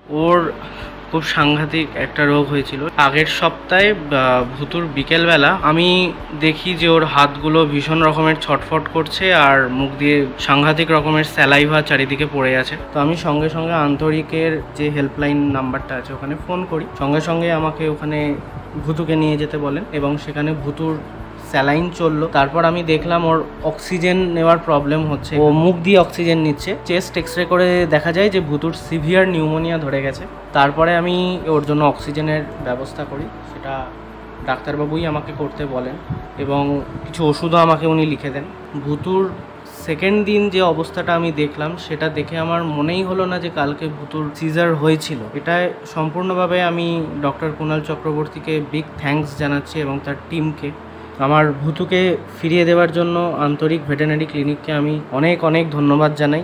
ওর খুব সাংঘাতিক একটা রোগ হয়েছিল আগের সপ্তাহে। ভুতুর বিকেলবেলা আমি দেখি যে ওর হাতগুলো ভীষণ রকমের ছটফট করছে আর মুখ দিয়ে সাংঘাতিক রকমের স্যালাইভা চারিদিকে পড়ে আছে। তো আমি সঙ্গে সঙ্গে আন্তরিকের যে হেল্পলাইন নাম্বারটা আছে ওখানে ফোন করি। সঙ্গে সঙ্গে আমাকে ওখানে ভুতুকে নিয়ে যেতে বলেন এবং সেখানে ভুতুর স্যালাইন চললো। তারপর আমি দেখলাম ওর অক্সিজেন নেওয়ার প্রবলেম হচ্ছে, ও মুখ দিয়ে অক্সিজেন নিচ্ছে। চেস্ট এক্সরে করে দেখা যায় যে ভুতুর সিভিয়ার নিউমোনিয়া ধরে গেছে। তারপরে আমি ওর জন্য অক্সিজেনের ব্যবস্থা করি, সেটা ডাক্তারবাবুই আমাকে করতে বলেন এবং কিছু ওষুধও আমাকে উনি লিখে দেন। ভুতুর সেকেন্ড দিন যে অবস্থাটা আমি দেখলাম সেটা দেখে আমার মনেই হলো না যে কালকে ভুতুর সিজার হয়েছিল। এটায় সম্পূর্ণভাবে আমি ডক্টর কুণাল চক্রবর্তীকে বিগ থ্যাঙ্কস জানাচ্ছি এবং তার টিমকে। আমার ভুতুকে ফিরিয়ে দেওয়ার জন্য আন্তরিক ভেটেরিনারি ক্লিনিককে আমি অনেক অনেক ধন্যবাদ জানাই।